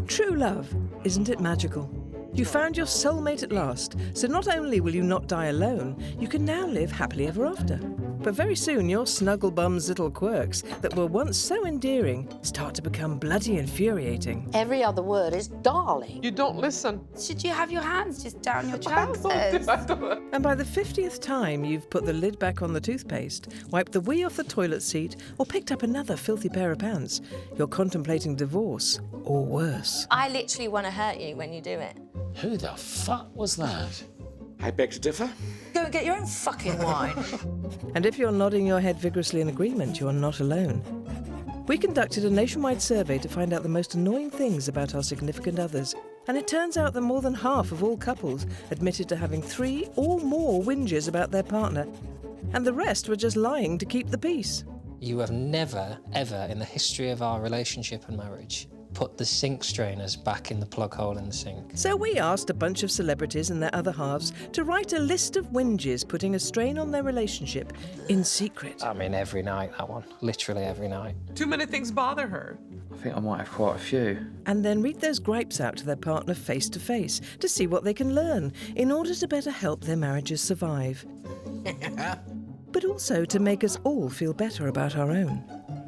True love, isn't it magical? You found your soulmate at last, so not only will you not die alone, you can now live happily ever after. But very soon your snugglebum's little quirks that were once so endearing start to become bloody infuriating. Every other word is darling. You don't listen. Should you have your hands just down your trousers? And by the 50th time you've put the lid back on the toothpaste, wiped the wee off the toilet seat, or picked up another filthy pair of pants, you're contemplating divorce, or worse. I literally want to hurt you when you do it. Who the fuck was that? I beg to differ. Go and get your own fucking wine. And if you're nodding your head vigorously in agreement, you're not alone. We conducted a nationwide survey to find out the most annoying things about our significant others. And it turns out that more than half of all couples admitted to having 3 or more whinges about their partner. And the rest were just lying to keep the peace. You have never, ever in the history of our relationship and marriage put the sink strainers back in the plug hole in the sink. So we asked a bunch of celebrities and their other halves to write a list of whinges putting a strain on their relationship in secret. I mean, every night, that one. Literally every night. Too many things bother her. I think I might have quite a few. And then read those gripes out to their partner face to face to see what they can learn in order to better help their marriages survive. But also to make us all feel better about our own.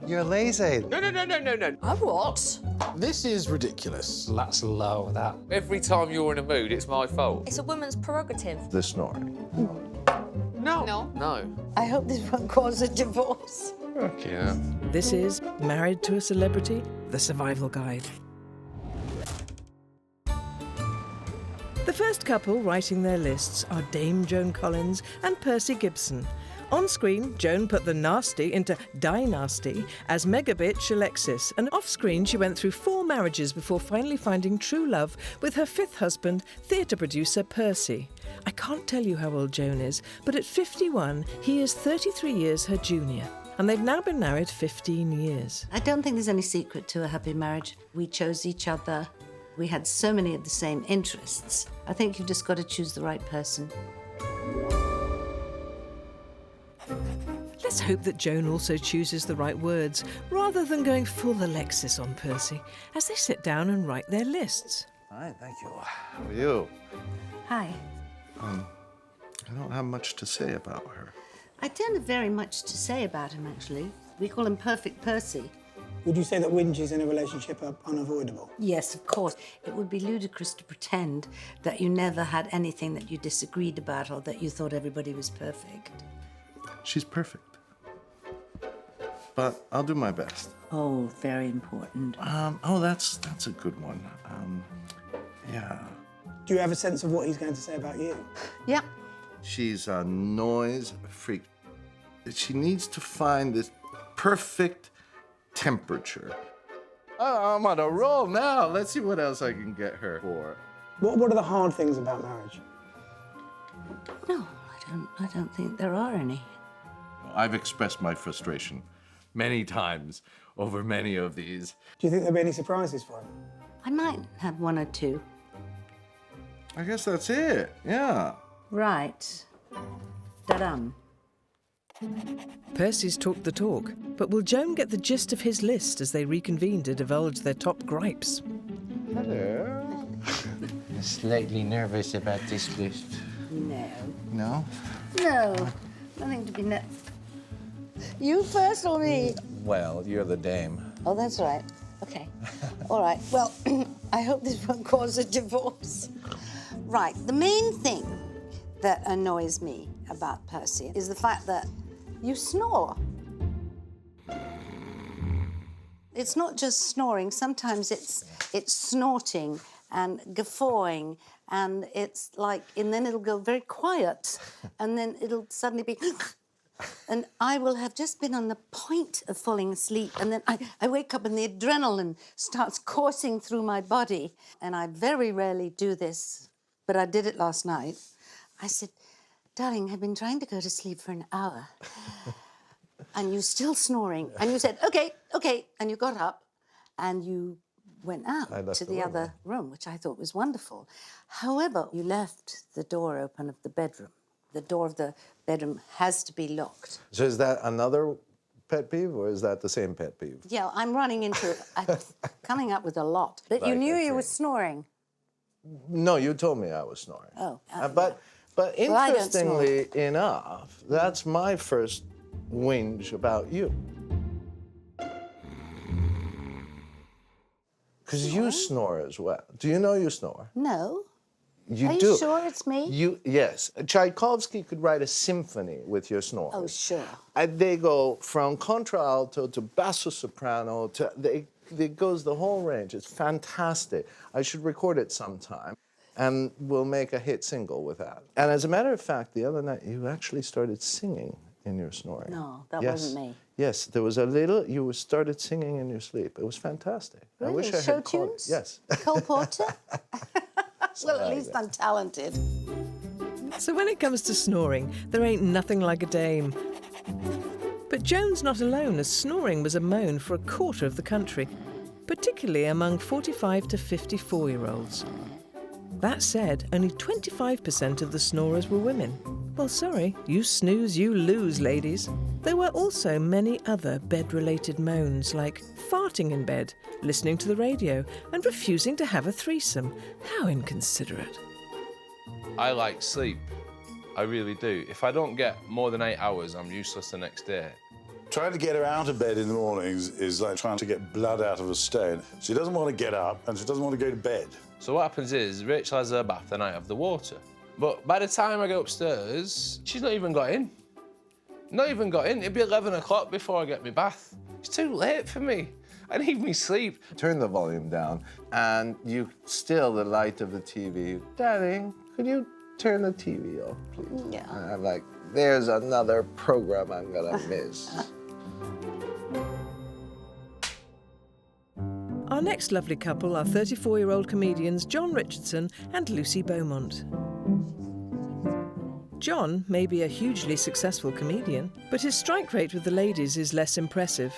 You're lazy. No. I what? This is ridiculous. That's low, that. Every time you're in a mood, it's my fault. It's a woman's prerogative. The snoring. No. No. I hope this won't cause a divorce. Yeah. This is Married to a Celebrity, the Survival Guide. The first couple writing their lists are Dame Joan Collins and Percy Gibson. On screen, Joan put the nasty into die-nasty as mega-bitch Alexis, and off-screen she went through 4 marriages before finally finding true love with her 5th husband, theatre producer Percy. I can't tell you how old Joan is, but at 51, he is 33 years her junior, and they've now been married 15 years. I don't think there's any secret to a happy marriage. We chose each other. We had so many of the same interests. I think you've just got to choose the right person. Let's hope that Joan also chooses the right words, rather than going full Alexis on Percy, as they sit down and write their lists. Hi, thank you. How are you? Hi. I don't have much to say about her. I don't have very much to say about him, actually. We call him Perfect Percy. Would you say that whinges in a relationship are unavoidable? Yes, of course. It would be ludicrous to pretend that you never had anything that you disagreed about or that you thought everybody was perfect. She's perfect. But I'll do my best. Oh, very important. That's a good one. Yeah. Do you have a sense of what he's going to say about you? Yeah. She's a noise freak. She needs to find this perfect temperature. Oh, I'm on a roll now. Let's see what else I can get her for. What are the hard things about marriage? No, I don't think there are any. I've expressed my frustration many times over many of these. Do you think there'll be any surprises for him? I might have 1 or 2. I guess that's it, yeah. Right. Da-dum. Percy's talked the talk, but will Joan get the gist of his list as they reconvene to divulge their top gripes? Hello. I'm slightly nervous about this list. No. No? No. Nothing to be You first or me? Well, you're the dame. Oh, that's right. Okay. All right. Well, I hope this won't cause a divorce. Right. The main thing that annoys me about Percy is the fact that you snore. It's not just snoring. Sometimes it's snorting and guffawing, and it's like, and then it'll go very quiet, and then it'll suddenly be, and I will have just been on the point of falling asleep, and then I wake up and the adrenaline starts coursing through my body, and I very rarely do this, but I did it last night. I said, darling, I've been trying to go to sleep for an hour, and you're still snoring. And you said, okay, and you got up, and you went out to the other room, which I thought was wonderful. However, you left the door open of the bedroom. The door of the bedroom has to be locked. So is that another pet peeve, or is that the same pet peeve? Yeah, I'm running into coming up with a lot. That you Right, knew you okay. whinge snoring. No, you told me I was snoring. Oh. But Well, I don't snore. interestingly enough, that's my first whinge about you. Because you snore as well. Do you know you snore? No. You Are do. you sure it's me? Yes. Tchaikovsky could write a symphony with your snores. Oh, sure. They go from contralto to basso soprano to it goes the whole range. It's fantastic. I should record it sometime, and we'll make a hit single with that. And as a matter of fact, the other night you actually started singing in your snoring. No, that Yes. wasn't me. Yes, there was a little. You started singing in your sleep. It was fantastic. I wish I Show had caught- tunes? Yes. Cole Porter? Well, at least I'm talented. So when it comes to snoring, there ain't nothing like a dame. But Joan's not alone, as snoring was a moan for a quarter of the country, particularly among 45 to 54-year-olds. That said, only 25% of the snorers were women. Well, sorry, you snooze, you lose, ladies. There were also many other bed-related moans, like farting in bed, listening to the radio, and refusing to have a threesome. How inconsiderate. I like sleep. I really do. If I don't get more than 8 hours, I'm useless the next day. Trying to get her out of bed in the mornings is like trying to get blood out of a stone. She doesn't want to get up and she doesn't want to go to bed. So what happens is, Rachel has her bath and I have the water. But by the time I go upstairs, she's not even got in. Not even got in. It'd be 11 o'clock before I get my bath. It's too late for me. I need me sleep. Turn the volume down, and you still the light of the TV. Darling, could you turn the TV off, please? Yeah. And I'm like, there's another program I'm gonna miss. Our next lovely couple are 34-year-old comedians John Richardson and Lucy Beaumont. John may be a hugely successful comedian, but his strike rate with the ladies is less impressive.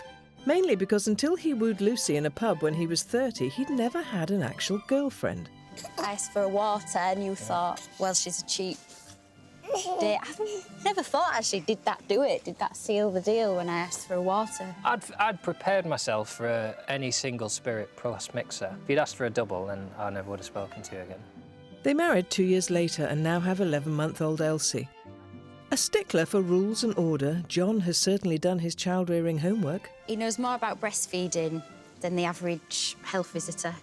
Mainly because until he wooed Lucy in a pub when he was 30, he'd never had an actual girlfriend. I asked for a water and you thought, well, she's a cheap date. I never thought, actually, did that do it? Did that seal the deal when I asked for a water? I'd prepared myself for any single spirit plus mixer. If you'd asked for a double, then I never would have spoken to you again. They married 2 years later and now have 11-month-old Elsie. A stickler for rules and order, John has certainly done his child-rearing homework. He knows more about breastfeeding than the average health visitor.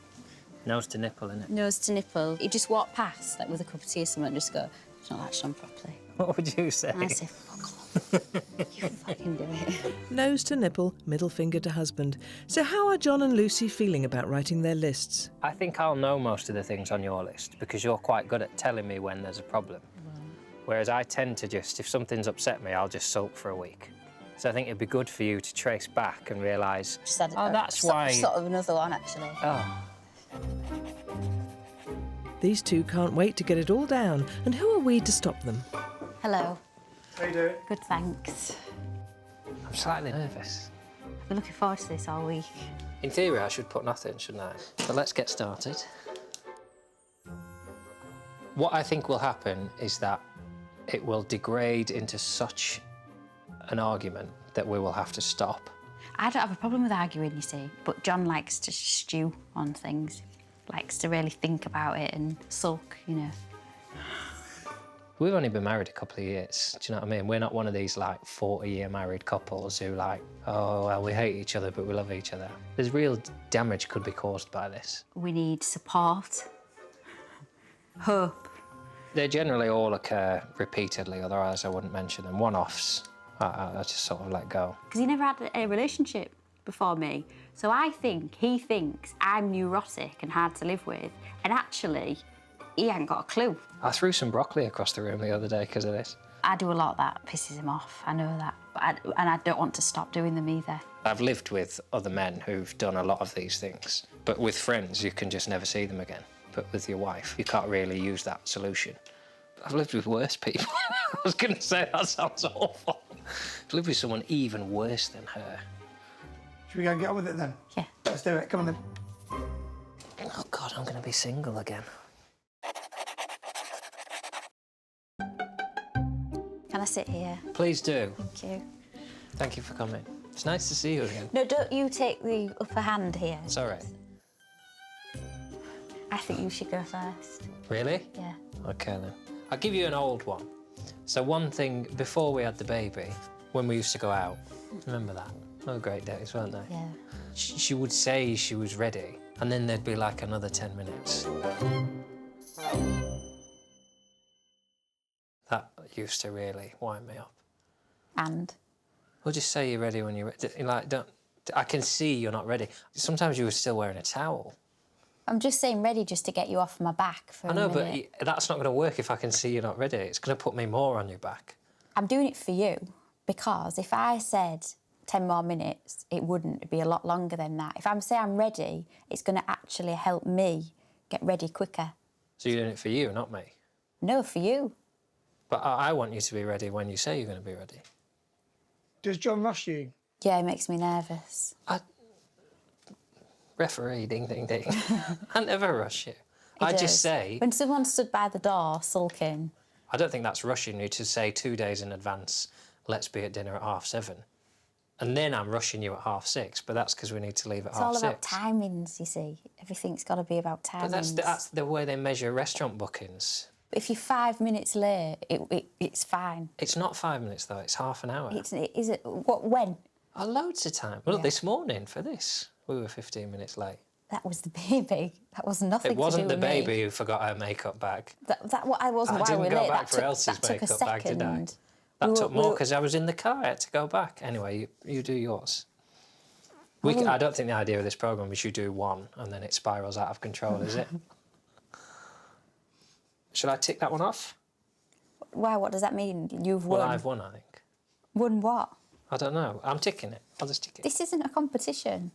Nose to nipple, innit? Nose to nipple. He'd just walk past, like with a cup of tea or something, and just go, it's not latched on properly. What would you say? And I'd say, fuck off. You fucking do it. Nose to nipple, middle finger to husband. So how are John and Lucy feeling about writing their lists? I think I'll know most of the things on your list because you're quite good at telling me when there's a problem. Whereas I tend to just, if something's upset me, I'll just sulk for a week. So I think it'd be good for you to trace back and realise, oh, that's why... Sort of another one, actually. Oh. These two can't wait to get it all down, and who are we to stop them? Hello. How you doing? Good, thanks. I'm slightly nervous. I've been looking forward to this all week. In theory, I should put nothing, shouldn't I? But let's get started. What I think will happen is that it will degrade into such an argument that we will have to stop. I don't have a problem with arguing, you see, but John likes to stew on things. Likes to really think about it and sulk, you know. We've only been married a couple of years, do you know what I mean? We're not one of these, like, 40-year married couples who, like, oh, well, we hate each other, but we love each other. There's real damage could be caused by this. We need support, hope. They generally all occur repeatedly, otherwise I wouldn't mention them. One-offs, I just sort of let go. Because he never had a relationship before me, so I think he thinks I'm neurotic and hard to live with, and actually, he ain't got a clue. I threw some broccoli across the room the other day because of this. I do a lot that pisses him off, I know that, but and I don't want to stop doing them either. I've lived with other men who've done a lot of these things, but with friends, you can just never see them again. But with your wife, you can't really use that solution. I've lived with worse people. I was going to say that sounds awful. I've lived with someone even worse than her. Should we go and get on with it then? Yeah. Let's do it. Come on then. Oh, God, I'm going to be single again. Can I sit here? Please do. Thank you. Thank you for coming. It's nice to see you again. No, don't you take the upper hand here. It's all right. I think you should go first. Really? Yeah. OK, then. I'll give you an old one. So one thing, before we had the baby, when we used to go out, remember that? Oh, great days, weren't they? Yeah. She would say she was ready, and then there'd be like another 10 minutes. That used to really wind me up. And? Well, just say you're ready when you're ready. Like, don't... I can see you're not ready. Sometimes you were still wearing a towel. I'm just saying ready just to get you off my back for a minute. I know, but that's not going to work if I can see you're not ready. It's going to put me more on your back. I'm doing it for you because if I said 10 more minutes, it wouldn't be a lot longer than that. If I'm saying I'm ready, it's going to actually help me get ready quicker. So you're doing it for you, not me? No, for you. But I want you to be ready when you say you're going to be ready. Does John rush you? Yeah, it makes me nervous. Referee, ding, ding, ding. I never rush you. He I does. just say... When someone stood by the door sulking... I don't think that's rushing you to say 2 days in advance, let's be at dinner at 7:30. And then I'm rushing you at 6:30, but that's because we need to leave at 6:30. It's all about timings, you see. Everything's got to be about timings. But that's the way they measure restaurant bookings. If you're 5 minutes late, it's fine. It's not 5 minutes, though. It's half an hour. Is it? What? When? Oh, loads of time. Well, Yeah. This morning for this, we were 15 minutes late. That was the baby. That was nothing It wasn't to do the with baby me. who forgot her makeup bag. I wasn't I why didn't we were go late. back for Elsie's that makeup took a bag, did I? second. That We took were- more we were- because I was in the car. I had to go back. Anyway, you do yours. I don't think the idea of this programme is you do one and then it spirals out of control, is it? Should I tick that one off? Why? What does that mean? You've won. Well, I've won, I think. Won what? I don't know. I'm ticking it. I'll just tick it. This isn't a competition.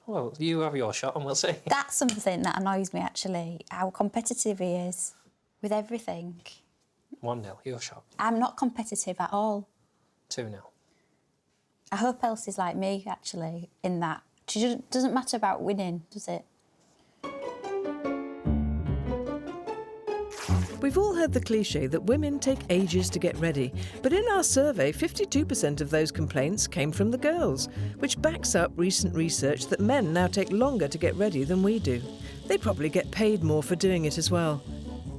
Well, you have your shot and we'll see. That's something that annoys me, actually, how competitive he is with everything. 1-0, your shot. I'm not competitive at all. 2-0. I hope Elsie's like me, actually, in that. It doesn't matter about winning, does it? We've all heard the cliche that women take ages to get ready, but in our survey, 52% of those complaints came from the girls, which backs up recent research that men now take longer to get ready than we do. They probably get paid more for doing it as well.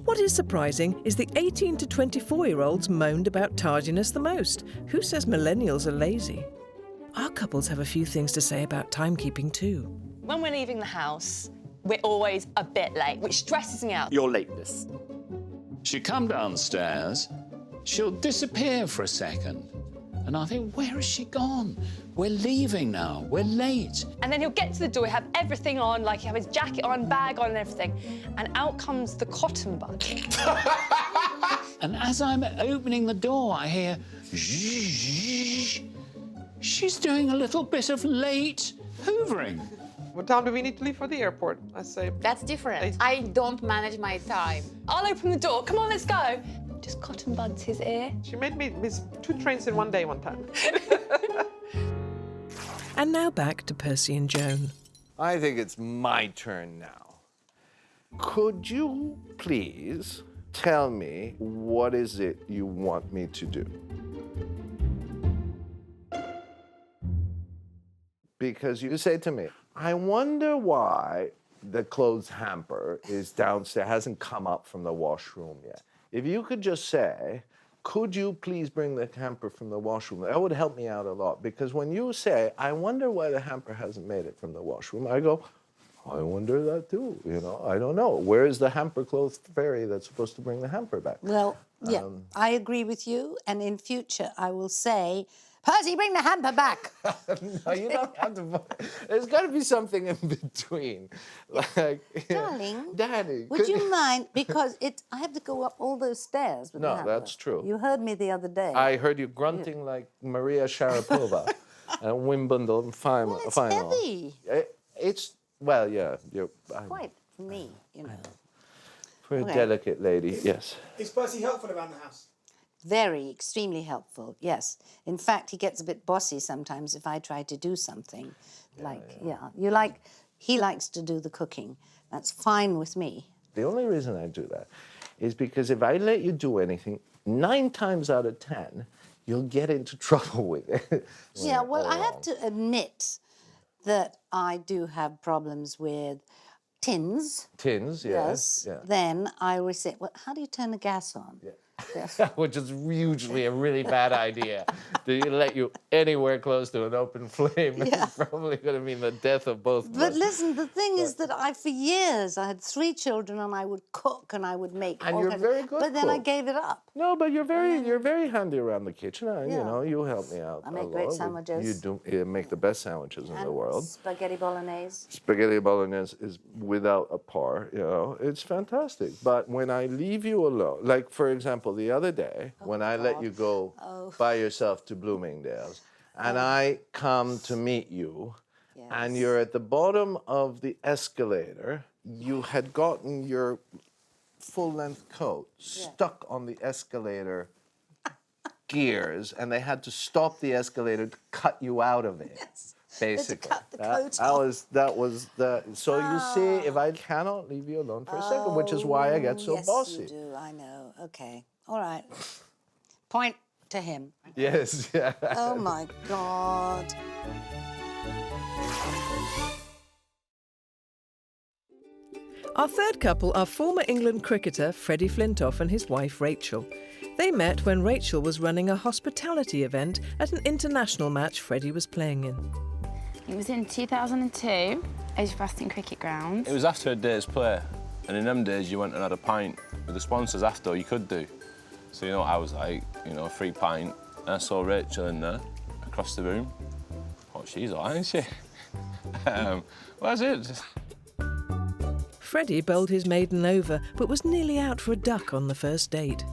What is surprising is the 18 to 24-year-olds moaned about tardiness the most. Who says millennials are lazy? Our couples have a few things to say about timekeeping too. When we're leaving the house, we're always a bit late, which stresses me out. Your lateness. She'll come downstairs, she'll disappear for a second, and I think, where has she gone? We're leaving now, we're late. And then he'll get to the door, he'll have everything on, like he'll have his jacket on, bag on and everything, and out comes the cotton bud. And as I'm opening the door, I hear, zzzz. She's doing a little bit of late hoovering. What time do we need to leave for the airport? I say... That's different. I don't manage my time. I'll open the door, come on, let's go. Just cotton buds his ear. She made me miss 2 trains in one day one time. And now back to Percy and Joan. I think it's my turn now. Could you please tell me what is it you want me to do? Because you say to me, I wonder why the clothes hamper is downstairs, hasn't come up from the washroom yet. If you could just say, could you please bring the hamper from the washroom? That would help me out a lot, because when you say, I wonder why the hamper hasn't made it from the washroom, I go, I wonder that too, you know, I don't know. Where is the hamper clothes fairy that's supposed to bring the hamper back? Well, yeah, I agree with you, and in future I will say, Percy, bring the hamper back. No, you don't have to. There's got to be something in between. Like, Darling, Daddy, would you mind? Because I have to go up all those stairs with the No, hamper. that's true. You heard me the other day. I heard you grunting like Maria Sharapova at Wimbledon final. Well, it's heavy. Well, yeah. Quite for me, you know. For a delicate lady, yes. Is Percy helpful around the house? Very, extremely helpful, yes. In fact, he gets a bit bossy sometimes if I try to do something. He likes to do the cooking. That's fine with me. The only reason I do that is because if I let you do anything, 9 times out of 10, you'll get into trouble with it. Yeah, well, I have to admit that I do have problems with tins. Tins, yes. Yeah. Then I always say, well, how do you turn the gas on? Which is usually a really bad idea. They let you anywhere close to an open flame. Yeah. It's probably going to mean the death of both of us. But listen, the thing is that for years, I had 3 children and I would cook and I would make. And you're very good But then I cook. gave it up. No, but you're very handy around the kitchen. You know, you help me out. I make a great lot. sandwiches. You do make the best sandwiches in the world. Spaghetti bolognese. Spaghetti bolognese is without a par, you know. It's fantastic. But when I leave you alone, like, for example, the other day, when I let you go by yourself to Bloomingdale's, and I come to meet you, and you're at the bottom of the escalator, you had gotten your full-length coat stuck on the escalator gears, and they had to stop the escalator to cut you out of it. Basically, that was the. So you see, if I cannot leave you alone for a second, which is why I get so bossy. Yes, you do. I know. Okay. All right. Point to him. Yes. Yeah. Oh my God. Our third couple are former England cricketer Freddie Flintoff and his wife Rachel. They met when Rachel was running a hospitality event at an international match Freddie was playing in. It was in 2002, Edgbaston Cricket Ground. It was after a day's play, and in them days you went and had a pint with the sponsors after, you could do. So you know what I was like, you know, a free pint. And I saw Rachel in there, across the room. Oh, she's all right, isn't she? Well, that's it. Freddie bowled his maiden over, but was nearly out for a duck on the first date.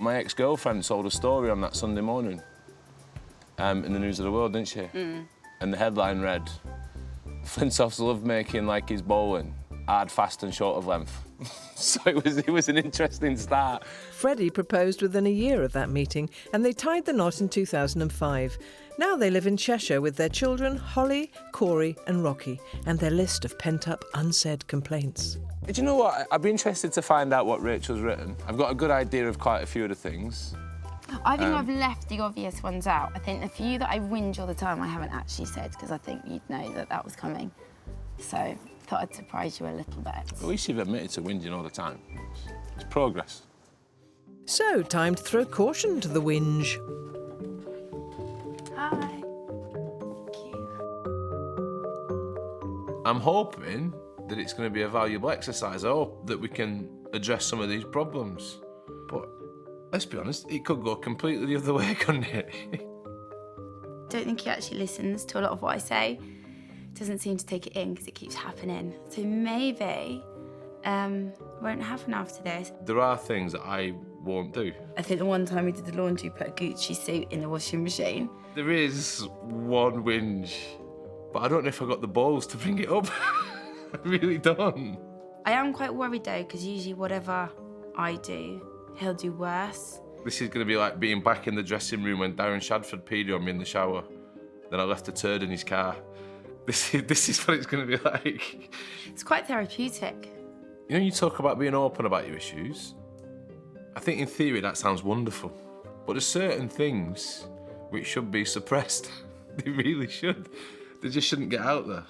My ex-girlfriend told a story on that Sunday morning in the News of the World, didn't she? Mm. And the headline read, Flintoff's love-making like he's bowling, hard, fast and short of length. So it was an interesting start. Freddie proposed within a year of that meeting, and they tied the knot in 2005. Now they live in Cheshire with their children, Holly, Corey and Rocky, and their list of pent-up, unsaid complaints. Do you know what? I'd be interested to find out what Rachel's written. I've got a good idea of quite a few of the things. I think I've left the obvious ones out. I think the few that I whinge all the time I haven't actually said, because I think you'd know that that was coming. So thought I'd surprise you a little bit. At least you've admitted to whinging all the time. It's progress. So, time to throw caution to the whinge. Hi. I'm hoping that it's going to be a valuable exercise. I hope that we can address some of these problems. But let's be honest, it could go completely the other way, couldn't it? Don't think he actually listens to a lot of what I say. Doesn't seem to take it in because it keeps happening. So maybe won't happen after this. There are things that I won't do. I think the one time we did the laundry, put a Gucci suit in the washing machine. There is one whinge, but I don't know if I got the balls to bring it up. I really don't. I am quite worried though, because usually whatever I do, he'll do worse. This is going to be like being back in the dressing room when Darren Shadford peed on me in the shower. Then I left a turd in his car. This is what it's going to be like. It's quite therapeutic. You know, you talk about being open about your issues. I think in theory that sounds wonderful. But there's certain things which should be suppressed. They really should. They just shouldn't get out there.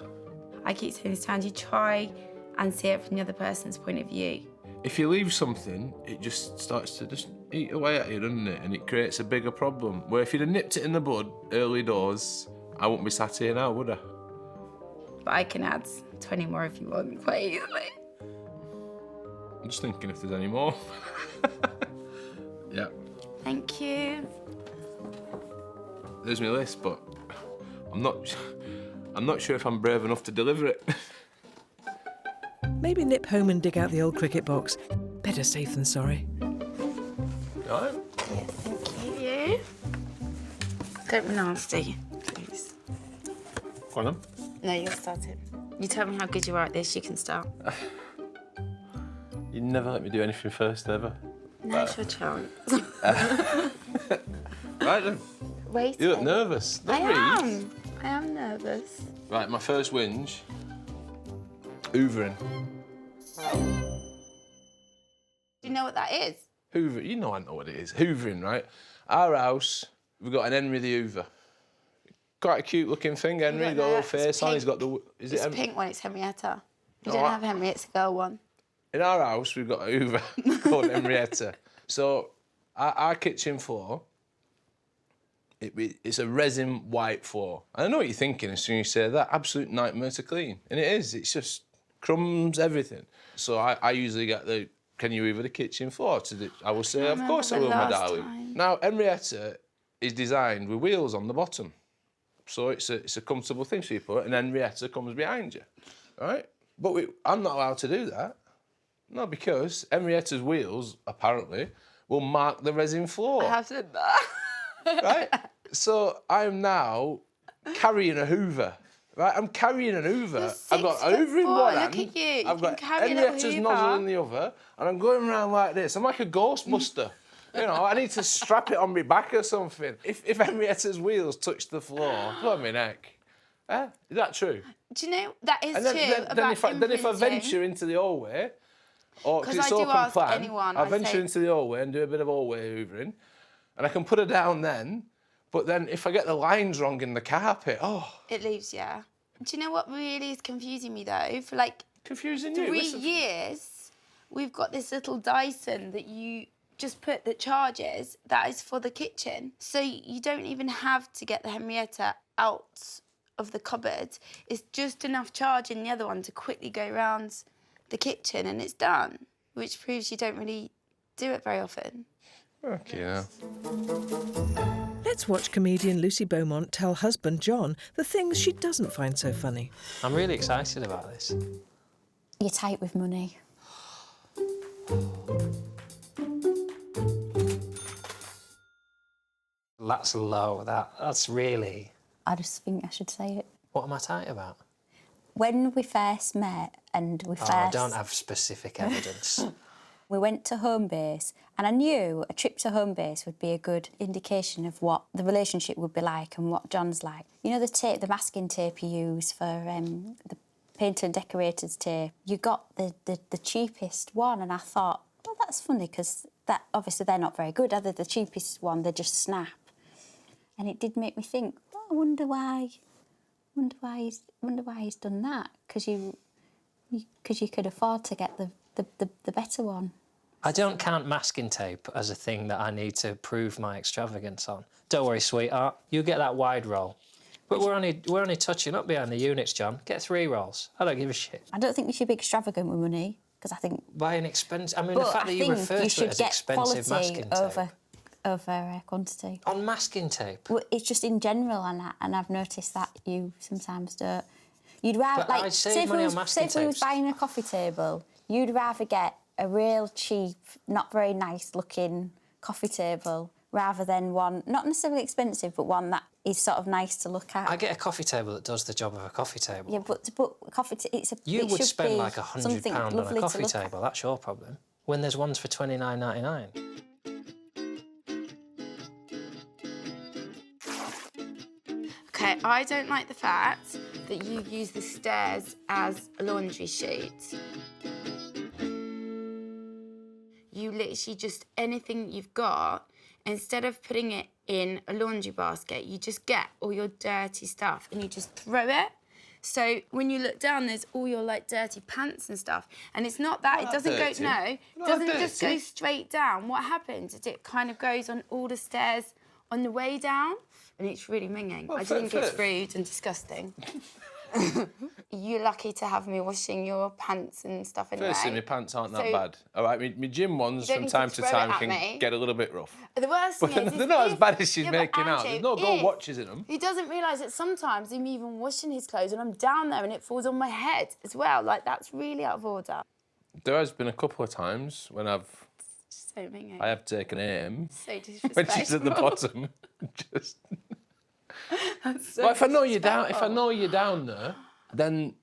I keep saying this to Andy, try and see it from the other person's point of view. If you leave something, it just starts to just eat away at you, doesn't it? And it creates a bigger problem. Where if you'd have nipped it in the bud early doors, I wouldn't be sat here now, would I? But I can add 20 more if you want, quite easily. I'm just thinking if there's any more. Yeah. Thank you. There's my list, but I'm not sure if I'm brave enough to deliver it. Maybe nip home and dig out the old cricket box. Better safe than sorry. All right. Thank you. Don't be nasty, please. Go on then. No, you'll start it. You tell me how good you are at this, you can start. You never let me do anything first, ever. Now's your chance. Right then. Wait. You look nervous. Don't breathe. I am nervous. Right, my first whinge. Hoovering. Do you know what that is? Hoover, you know I know what it is. Hoovering, right? Our house, we've got an Henry the Hoover. Quite a cute looking thing, Henry. He's got a little face on. He's got the. It's pink one. It's Henrietta. You don't have Henry. It's a girl one. In our house, we've got a Hoover called Henrietta. So our kitchen floor, it's a resin white floor. I know what you're thinking as soon as you say that. Absolute nightmare to clean, and it is. It's just crumbs, everything. So I usually get the. Can you hoover the kitchen floor? I will say, of course I will, my darling. Now Henrietta is designed with wheels on the bottom. So it's a comfortable thing for you to put, and Henrietta comes behind you, right? But I'm not allowed to do that. No, because Henrietta's wheels, apparently, will mark the resin floor. I have said that. Right? So I'm now carrying a hoover, right? I'm carrying an hoover. I've got a hoover in one hand. Look at you. I've got Henrietta's nozzle in the other, and I'm going around like this. I'm like a Ghostbuster. You know, I need to strap it on my back or something. If Henrietta's wheels touch the floor, blow my neck. Is that true? Do you know, that is And then, true then, if I venture into the hallway, or because it's open plan, I'll venture into the hallway and do a bit of hallway hoovering, and I can put her down then. But then if I get the lines wrong in the carpet, It leaves, yeah. Do you know what really is confusing me though? For like confusing 3 years, we've got this little Dyson that you just put that charges, that is for the kitchen. So you don't even have to get the Henrietta out of the cupboard. It's just enough charge in the other one to quickly go around the kitchen and it's done, which proves you don't really do it very often. Okay, yeah. Let's watch comedian Lucy Beaumont tell husband John the things she doesn't find so funny. I'm really excited about this. You're tight with money. That's low. That's really... I just think I should say it. What am I tight about? When we first met and we first... I don't have specific evidence. We went to home base and I knew a trip to home base would be a good indication of what the relationship would be like and what John's like. You know the tape, the masking tape you use for the painter and decorator's tape? You got the cheapest one and I thought, well, that's funny because that obviously they're not very good, are they? The cheapest one, they just snap. And it did make me think, oh, I wonder why he's done that, because you could afford to get the better one. I don't count masking tape as a thing that I need to prove my extravagance on. Don't worry, sweetheart, you get that wide roll. But we're only touching up behind the units, John. Get 3 rolls. I don't give a shit. I don't think you should be extravagant with money, because I think... Buy an expensive... I mean, the fact that you refer to it as expensive masking tape. over quantity. On masking tape? Well, it's just in general, and I've noticed that you sometimes don't. You'd rather, but say if we was buying a coffee table, you'd rather get a real cheap, not very nice looking coffee table rather than one, not necessarily expensive, but one that is sort of nice to look at. I get a coffee table that does the job of a coffee table. Yeah, but coffee you would spend like £100 on a coffee table. That's your problem. When there's ones for $29.99. Okay, I don't like the fact that you use the stairs as a laundry chute. You literally just, anything you've got, instead of putting it in a laundry basket, you just get all your dirty stuff and you just throw it. So when you look down, there's all your like dirty pants and stuff. And it's not that, it doesn't go, no, it doesn't just go straight down. What happens is it kind of goes on all the stairs on the way down. And it's really minging. I think it's rude and disgusting. You're lucky to have me washing your pants and stuff anyway. Firstly, my pants aren't that bad. All right, my gym ones from time to time can get a little bit rough. The worst thing is... They're not as bad as she's making out. There's no gold watches in them. He doesn't realise that sometimes I'm even washing his clothes and I'm down there and it falls on my head as well. Like, that's really out of order. There has been a couple of times when I have taken aim. So disrespectful. When she's at the bottom. Just... That's so well, if I know you're down there, then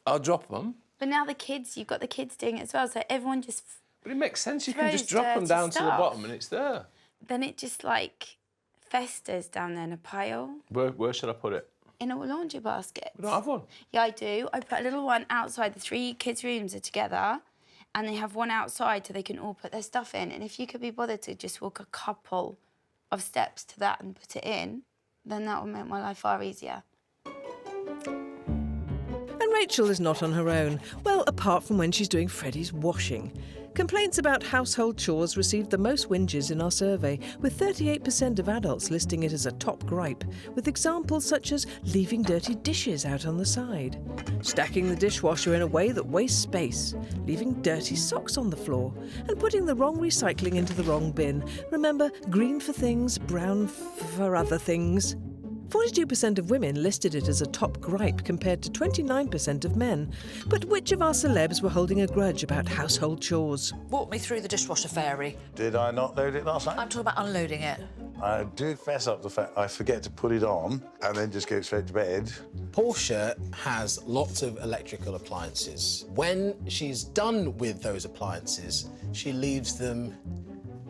I'll drop them. But now you've got the kids doing it as well, so everyone just... But it makes sense, you can just drop them down to the bottom and it's there. Then it just, like, festers down there in a pile. Where should I put it? In a laundry basket. We don't have one. Yeah, I do. I put a little one outside. The 3 kids' rooms are together, and they have one outside so they can all put their stuff in. And if you could be bothered to just walk a couple of steps to that and put it in, then that would make my life far easier. And Rachel is not on her own. Well, apart from when she's doing Freddie's washing. Complaints about household chores received the most whinges in our survey, with 38% of adults listing it as a top gripe, with examples such as leaving dirty dishes out on the side, stacking the dishwasher in a way that wastes space, leaving dirty socks on the floor, and putting the wrong recycling into the wrong bin. Remember, green for things, brown for other things. 42% of women listed it as a top gripe compared to 29% of men. But which of our celebs were holding a grudge about household chores? Walk me through the dishwasher fairy. Did I not load it last night? I'm talking about unloading it. I do fess up the fact I forget to put it on and then just go straight to bed. Portia has lots of electrical appliances. When she's done with those appliances, she leaves them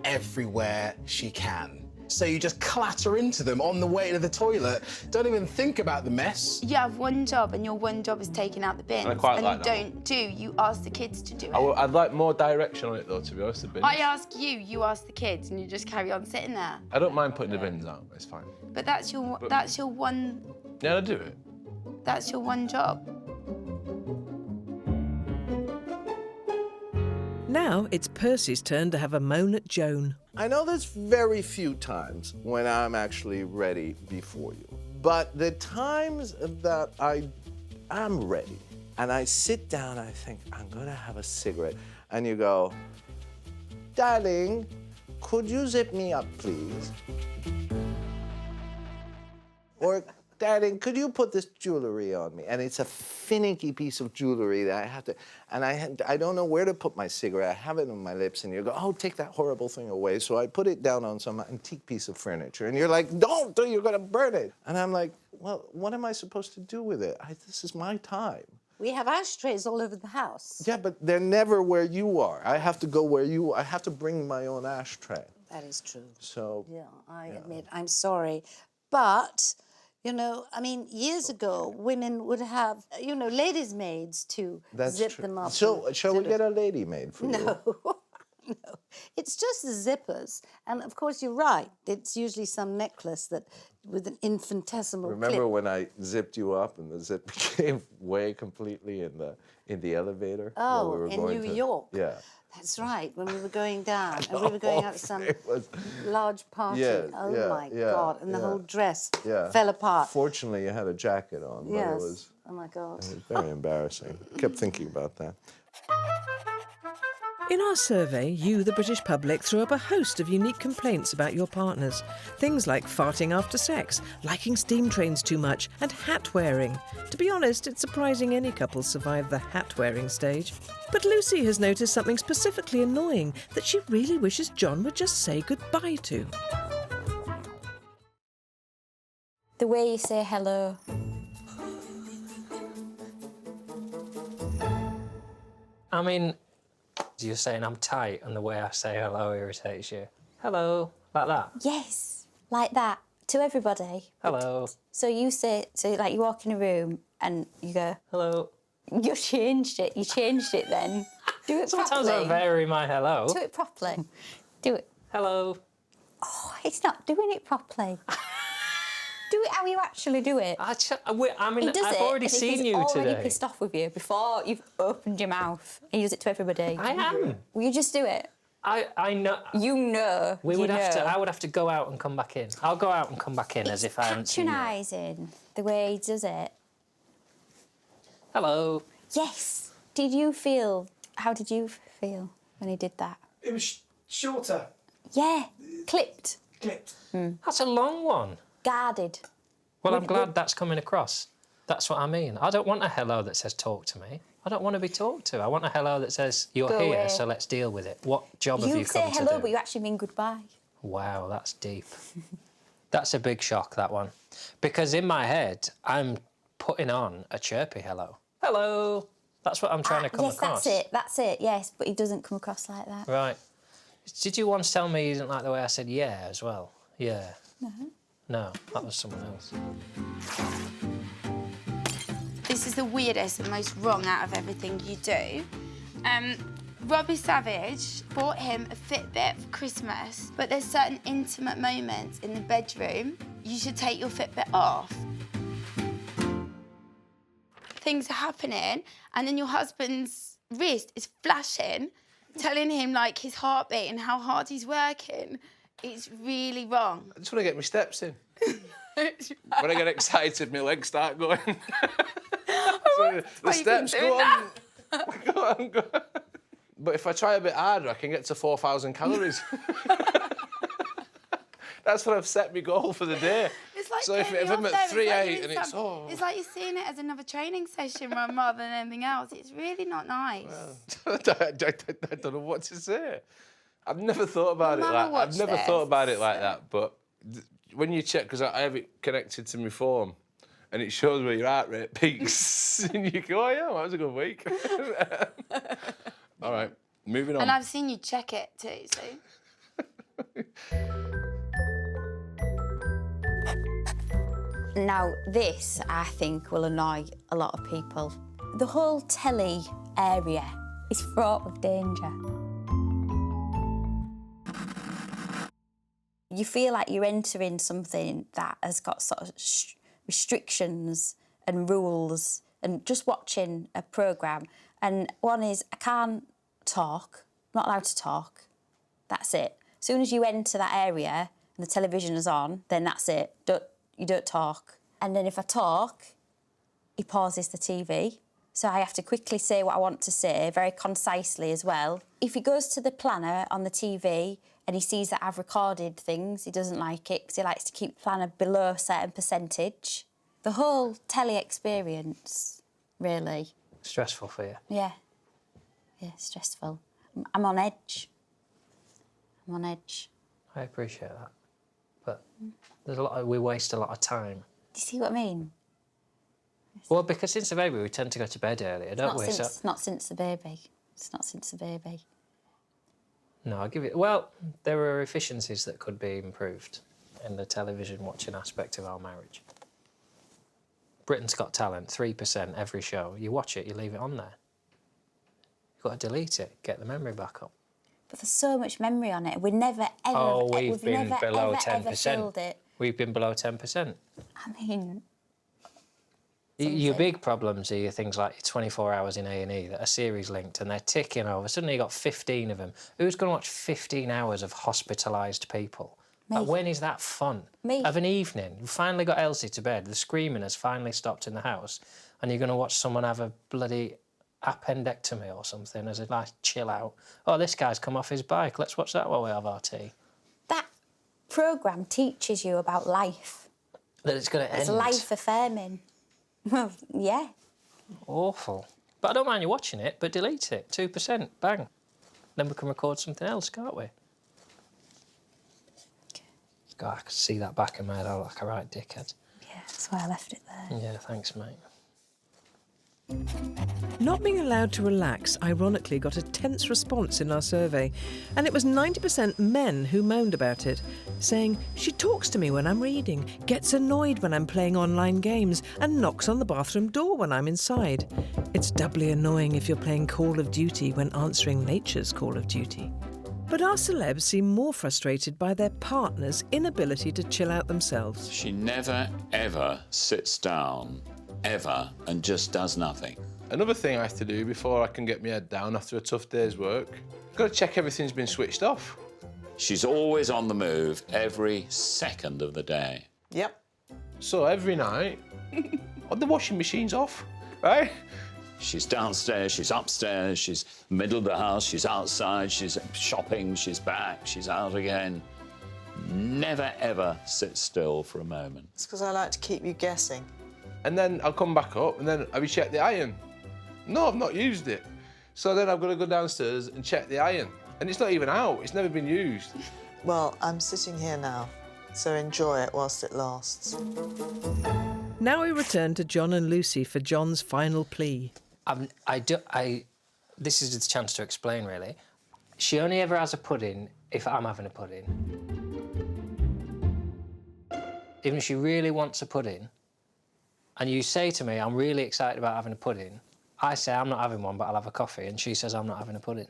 everywhere she can. So you just clatter into them on the way to the toilet. Don't even think about the mess. You have one job, and your one job is taking out the bins. I quite and like you that don't do. You ask the kids to do it. I'd like more direction on it, though, to be honest. The bins. I ask you, you ask the kids, and you just carry on sitting there. I don't mind putting the bins out. It's fine. But that's your one. Yeah, I do it. That's your one job. Now it's Percy's turn to have a moan at Joan. I know there's very few times when I'm actually ready before you, but the times that I'm ready and I sit down, I think, I'm gonna have a cigarette, and you go, darling, could you zip me up, please? Or, darling, could you put this jewelry on me? And it's a finicky piece of jewelry that I have to, and I don't know where to put my cigarette. I have it on my lips, and you go, oh, take that horrible thing away. So I put it down on some antique piece of furniture, and you're like, don't, you're gonna burn it. And I'm like, well, what am I supposed to do with it? This is my time. We have ashtrays all over the house. Yeah, but they're never where you are. I have to go where you, I have to bring my own ashtray. That is true. So. Yeah, I admit, I'm sorry. But, you know, I mean, years ago, women would have, you know, ladies' maids to zip them up. So, shall we get a lady maid for you? No. No, it's just the zippers. And of course, you're right. It's usually some necklace that with an infinitesimal Remember clip. when I zipped you up and the zip became way completely in the elevator? Oh, where we were in going New York. Yeah. That's right, when we were going down and we were going out to some large party. Yeah, oh yeah, my yeah, God, and the yeah. whole dress Yeah. fell apart. Fortunately, you had a jacket on, but Yes. it was Oh my God. very embarrassing. Kept thinking about that. In our survey, you, the British public, threw up a host of unique complaints about your partners. Things like farting after sex, liking steam trains too much, and hat wearing. To be honest, it's surprising any couple survive the hat wearing stage. But Lucy has noticed something specifically annoying that she really wishes John would just say goodbye to. The way you say hello. I mean, you're saying I'm tight and the way I say hello irritates you. Hello, like that? Yes, like that, to everybody. Hello. So you say, like you walk in a room and you go, hello. You changed it then. Do it Sometimes properly. I vary my hello. Do it properly. Do it. Hello. Oh, it's not doing it properly. Do it how you actually do it. I mean, He does I've it already as if seen he's you already today. pissed off with you before you've opened your mouth. He does it to everybody. I am. Will you just do it? I know. You know. We would you have to. know. I would have to go out and come back in. I'll go out and come back in as if I hadn't seen you. Patronising the way he does it. Hello. Yes. How did you feel when he did that? It was shorter. Yeah. Clipped. That's a long one. Guarded. Well, I'm glad that's coming across. That's what I mean. I don't want a hello that says talk to me. I don't want to be talked to. I want a hello that says you're Go here, away. so let's deal with it. What job have you You say come to hello, do? but you actually mean goodbye. Wow, that's deep. That's a big shock, that one. Because in my head, I'm putting on a chirpy hello. Hello. That's what I'm trying to come across. Yes, that's it, yes, but he doesn't come across like that. Right. Did you once tell me you didn't like the way I said yeah as well? Yeah. No. No, that was someone else. This is the weirdest and most wrong out of everything you do. Robbie Savage bought him a Fitbit for Christmas, but there's certain intimate moments in the bedroom you should take your Fitbit off. Things are happening, and then your husband's wrist is flashing, telling him, like, his heartbeat and how hard he's working. It's really wrong. I just want to get my steps in. When I get excited, my legs start going. So the steps go on. Go on, go on. But if I try a bit harder, I can get to 4,000 calories. That's what I've set my goal for the day. It's like so if I'm at 3.8 and it's, It's like you're seeing it as another training session rather than anything else. It's really not nice. Well, I don't know what to say. I've never thought about it like I've never thought about it like that. But when you check, because I have it connected to my phone, and it shows where your heart rate peaks, and you go, oh yeah, well, that was a good week. All right, moving on. And I've seen you check it too, so. Now, this, I think, will annoy a lot of people. The whole telly area is fraught with danger. You feel like you're entering something that has got sort of restrictions and rules, and just watching a programme. And one is, I can't talk, I'm not allowed to talk. That's it. As soon as you enter that area and the television is on, then that's it. You don't talk. And then if I talk, he pauses the TV. So I have to quickly say what I want to say, very concisely as well. If he goes to the planner on the TV and he sees that I've recorded things, he doesn't like it because he likes to keep the planner below a certain percentage. The whole telly experience, really. Stressful for you? Yeah. Yeah, stressful. I'm on edge. I'm on edge. I appreciate that. But there's we waste a lot of time. Do you see what I mean? Well, because since the baby, we tend to go to bed earlier, don't we? Not since the baby. It's not since the baby. No, I'll give it... Well, there are efficiencies that could be improved in the television watching aspect of our marriage. Britain's Got Talent, 3% every show. You watch it, you leave it on there. You've got to delete it, get the memory back up. But there's so much memory on it. We never, ever... Oh, we've been never, below ever, 10%. Ever filled it. We've been below 10%. I mean... Your big problems are your things like your 24 hours in A&E that are series linked and they're ticking over. Suddenly you've got 15 of them. Who's going to watch 15 hours of hospitalised people? Me. Like, when is that fun? Me. Of an evening, you finally got Elsie to bed, the screaming has finally stopped in the house, and you're going to watch someone have a bloody appendectomy or something as a nice chill out. Oh, this guy's come off his bike. Let's watch that while we have our tea. That programme teaches you about life. That it's going to end. It's life affirming. Well, yeah. Awful. But I don't mind you watching it, but delete it. 2%, bang. Then we can record something else, can't we? Okay. God, I could see that back in my head. I look like a right dickhead. Yeah, that's why I left it there. Yeah, thanks, mate. Not being allowed to relax, ironically, got a tense response in our survey, and it was 90% men who moaned about it, saying, she talks to me when I'm reading, gets annoyed when I'm playing online games, and knocks on the bathroom door when I'm inside. It's doubly annoying if you're playing Call of Duty when answering nature's Call of Duty. But our celebs seem more frustrated by their partner's inability to chill out themselves. She never, ever sits down, ever, and just does nothing. Another thing I have to do before I can get my head down after a tough day's work, I've got to check everything's been switched off. She's always on the move every second of the day. Yep. So every night, the washing machine's off, right? She's downstairs, she's upstairs, she's middle of the house, she's outside, she's shopping, she's back, she's out again. Never, ever sit still for a moment. It's because I like to keep you guessing. And then I'll come back up and then, have you checked the iron? No, I've not used it. So then I've got to go downstairs and check the iron. And it's not even out, it's never been used. Well, I'm sitting here now, so enjoy it whilst it lasts. Now we return to John and Lucy for John's final plea. This is the chance to explain, really. She only ever has a pudding if I'm having a pudding. Even if she really wants a pudding, and you say to me, I'm really excited about having a pudding, I say I'm not having one, but I'll have a coffee, and she says I'm not having a pudding.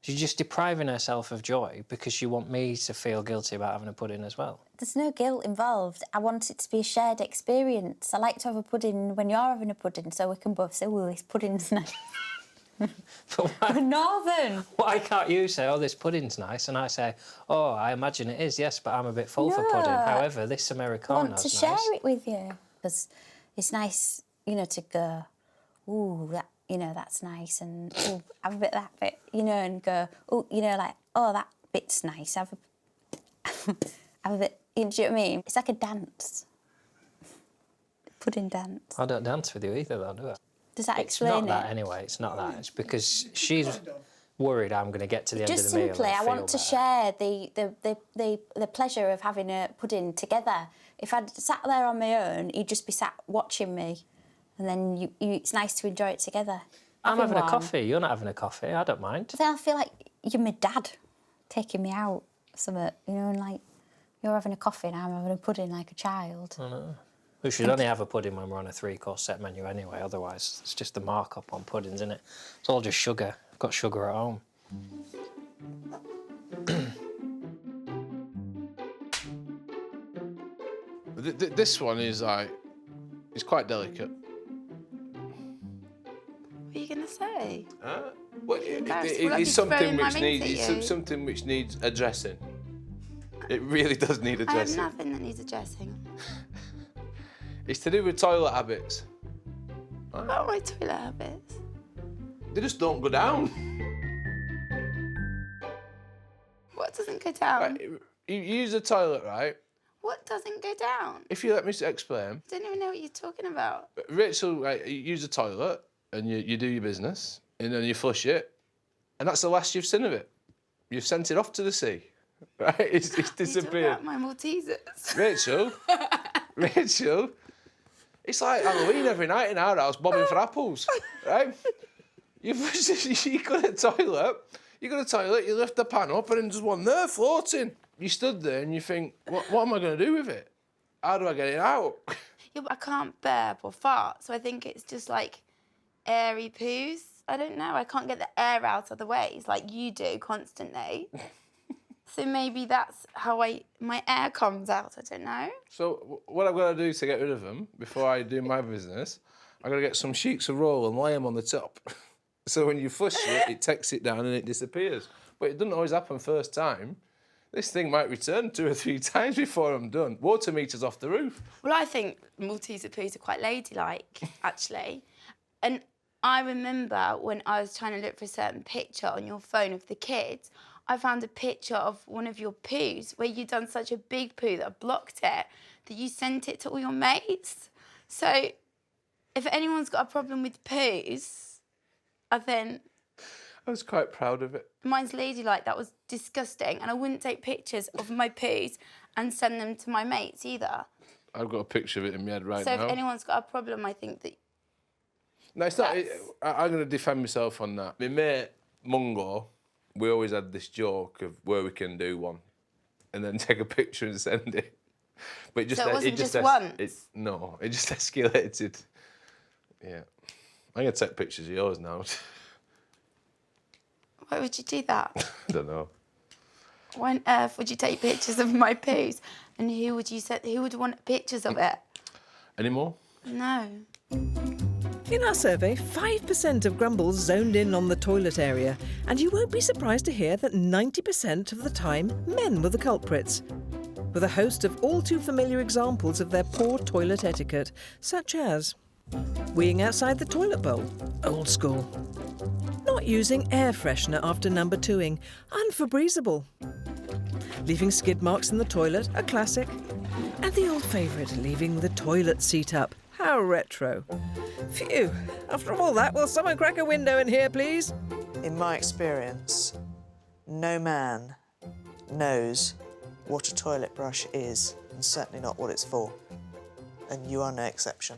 She's just depriving herself of joy because you want me to feel guilty about having a pudding as well. There's no guilt involved. I want it to be a shared experience. I like to have a pudding when you're having a pudding so we can both say, oh, this pudding's nice. We're northern. Why can't you say, oh, this pudding's nice, and I say, oh, I imagine it is, yes, but I'm a bit full for pudding. However, this Americano's I want to nice. share it with you. Because it's nice, you know, to go, ooh, that, you know, that's nice, and ooh, have a bit of that bit, you know, and go, oh, you know, like, oh, that bit's nice, have a bit, you know, do you know what I mean? It's like a dance. Pudding dance. I don't dance with you either, though, do I? Does that explain it? It's not that anyway, it's not that. It's because she's worried I'm going to get to the end Just of the meal. simply, I want to share the pleasure of having a pudding together. If I'd sat there on my own, you'd just be sat watching me, and then it's nice to enjoy it together. I'm having a coffee, you're not having a coffee, I don't mind. Then I feel like you're my dad, taking me out, something, you know, and like, you're having a coffee and I'm having a pudding like a child. I know. We should only have a pudding when we're on a 3-course set menu anyway, otherwise it's just the markup on puddings, isn't it? It's all just sugar. I've got sugar at home. This one is like, it's quite delicate. What are you going to say? Well, it's something which needs addressing. It really does need addressing. I have nothing that needs addressing. It's to do with toilet habits. What are my toilet habits? They just don't go down. What doesn't go down? Right, you use the toilet, right? What doesn't go down? If you let me explain. I don't even know what you're talking about. Rachel, right, you use the toilet and you do your business and then you flush it, and that's the last you've seen of it. You've sent it off to the sea, right? It's disappeared. My Maltesers. Rachel, it's like Halloween every night in our house, bobbing for apples, right? You go to the toilet, you lift the pan up and then there's one there floating. You stood there and you think, what am I going to do with it? How do I get it out? Yeah, but I can't burp or fart, so I think it's just like airy poos. I don't know, I can't get the air out other ways like you do constantly. So maybe that's how my air comes out, I don't know. So what I've got to do to get rid of them before I do my business, I've got to get some sheets of roll and lay them on the top. So when you flush it takes it down and it disappears. But it doesn't always happen first time. This thing might return 2 or 3 times before I'm done. Water meter's off the roof. Well, I think Malteser poos are quite ladylike, actually. And I remember when I was trying to look for a certain picture on your phone of the kids, I found a picture of one of your poos where you'd done such a big poo that blocked it, that you sent it to all your mates. So if anyone's got a problem with poos, I was quite proud of it. Mine's ladylike, that was disgusting, and I wouldn't take pictures of my poos and send them to my mates either. I've got a picture of it in my head right now. now. So if anyone's got a problem, I think that... No, it's not. I'm going to defend myself on that. My mate, Mungo, we always had this joke of where we can do one and then take a picture and send it. But it just, so it wasn't just once? No, it just escalated. Yeah. I'm going to take pictures of yours now. Why would you do that? I don't know. Why on earth would you take pictures of my poos? And who would want pictures of it? Any more? No. In our survey, 5% of grumbles zoned in on the toilet area, and you won't be surprised to hear that 90% of the time, men were the culprits, with a host of all too familiar examples of their poor toilet etiquette, such as weeing outside the toilet bowl, old school, not using air freshener after number 2ing, unfabrizable, leaving skid marks in the toilet, a classic, and the old favourite, leaving the toilet seat up. How retro. Phew, after all that, will someone crack a window in here, please? In my experience, no man knows what a toilet brush is, and certainly not what it's for. And you are no exception.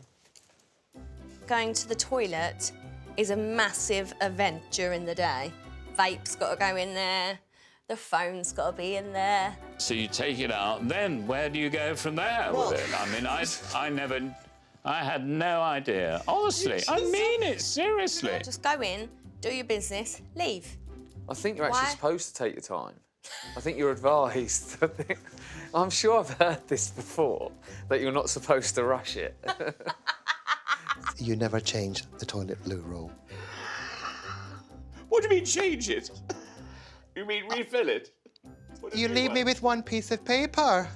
Going to the toilet is a massive event during the day. Vape's got to go in there, the phone's got to be in there. So you take it out, then where do you go from there with it? I mean, I had no idea. Honestly, I mean it, seriously. Just go in, do your business, leave. I think you're actually Why? supposed to take your time. I think you're advised. I'm sure I've heard this before, that you're not supposed to rush it. You never change the toilet loo roll. What do you mean change it? You mean refill it? You leave me with one piece of paper.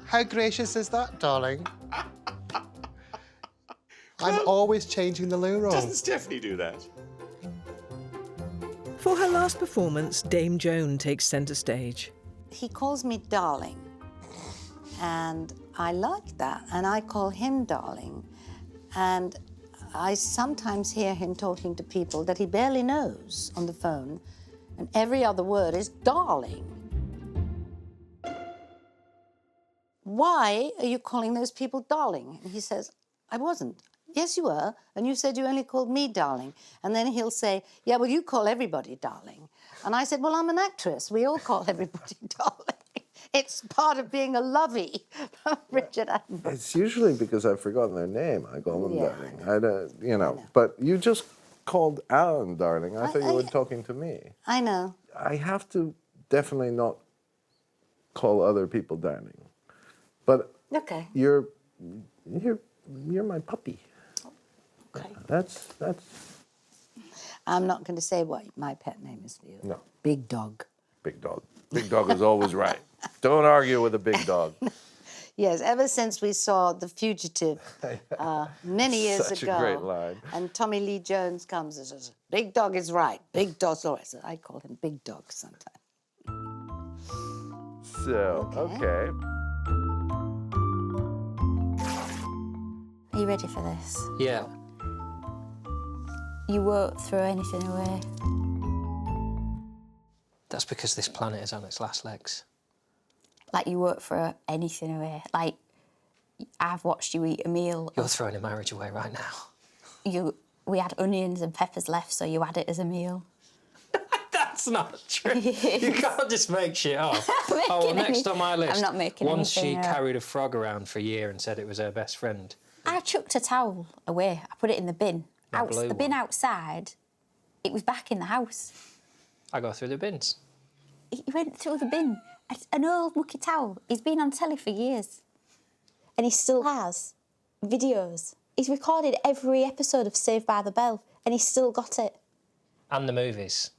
How gracious is that, darling? I'm always changing the loo roll. Doesn't Stephanie do that? For her last performance, Dame Joan takes centre stage. He calls me darling, and I like that, and I call him darling. And I sometimes hear him talking to people that he barely knows on the phone, and every other word is darling. Why are you calling those people darling? And he says, I wasn't. Yes, you were, and you said you only called me darling. And then he'll say, yeah, well, you call everybody darling. And I said, well, I'm an actress. We all call everybody darling. It's part of being a lovey. Richard Attenborough. It's usually because I've forgotten their name. I call them Yeah. darling. I don't, you know. But you just called Alan darling. I thought you were talking to me. I know. I have to definitely not call other people darling. But Okay. you're my puppy. Okay. That's. I'm not going to say what my pet name is for you. No. Big Dog. Big dog. Big dog is always right. Don't argue with a big dog. Yes, ever since we saw The Fugitive many years Such ago. a great line. And Tommy Lee Jones comes and says, Big Dog is right. Big Dog's all right. So I call him Big Dog sometimes. So, okay. Are you ready for this? Yeah. You won't throw anything away. That's because this planet is on its last legs. Like, you won't throw anything away. Like, I've watched you eat a meal. You're throwing a marriage away right now. We had onions and peppers left, so you had it as a meal. That's not true. You can't just make shit up. Oh, well, next on my list. I'm not making Once she anything up. carried a frog around for a year and said it was her best friend. I chucked a towel away. I put it in the bin. That blue The bin one. outside, it was back in the house. I go through the bins. He went through the bin. An old mucky towel. He's been on telly for years. And he still has videos. He's recorded every episode of Saved by the Bell, and he's still got it. And the movies.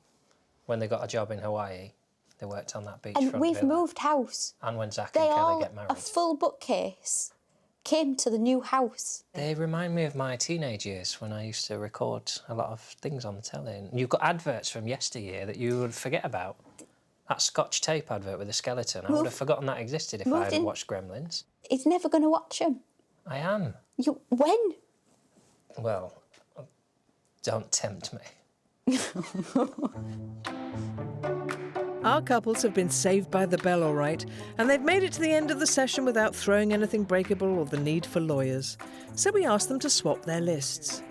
When they got a job in Hawaii, they worked on that beach. And we've moved house. And when Zach They and Kelly all, get married. a full bookcase, came to the new house. They remind me of my teenage years when I used to record a lot of things on the telly. And you've got adverts from yesteryear that you would forget about. That Scotch tape advert with a skeleton. I would have forgotten that existed if I hadn't watched Gremlins. He's never going to watch them. I am. When? Well, don't tempt me. Our couples have been saved by the bell all right, and they've made it to the end of the session without throwing anything breakable or the need for lawyers. So we asked them to swap their lists.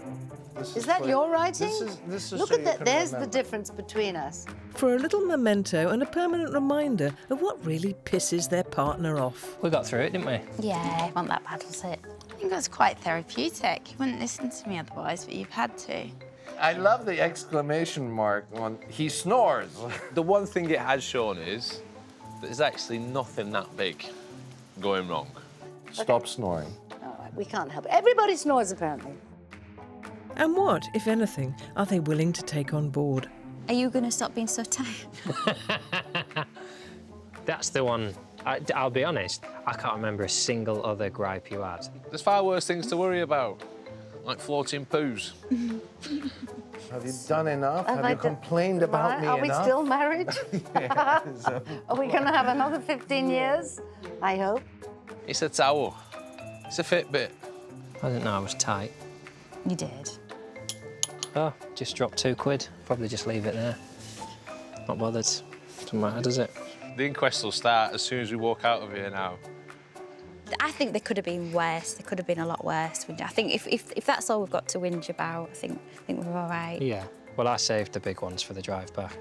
Is that your writing? This is Look so at you that. can There's the remember. difference between us. For a little memento and a permanent reminder of what really pisses their partner off. We got through it, didn't we? Yeah, it wasn't that bad, was it? I think that's quite therapeutic. You wouldn't listen to me otherwise, but you've had to. I love the exclamation mark on he snores. The one thing it has shown is that there's actually nothing that big going wrong. Stop snoring. All right, we can't help it. Everybody snores, apparently. And what, if anything, are they willing to take on board? Are you going to stop being so tired? That's the one. I'll be honest, I can't remember a single other gripe you had. There's far worse things to worry about, like floating poos. Have you done enough? Have Have I you done- complained about me Are we enough? still married? Yeah, so- Are we going to have another 15 years? I hope. It's a towel. It's a Fitbit. I didn't know I was tight. You did. Oh, just dropped £2. Probably just leave it there. Not bothered. Doesn't matter, does it? The inquest will start as soon as we walk out of here now. I think they could have been worse. They could have been a lot worse. I think if that's all we've got to whinge about, I think we're all right. Yeah. Well, I saved the big ones for the drive back.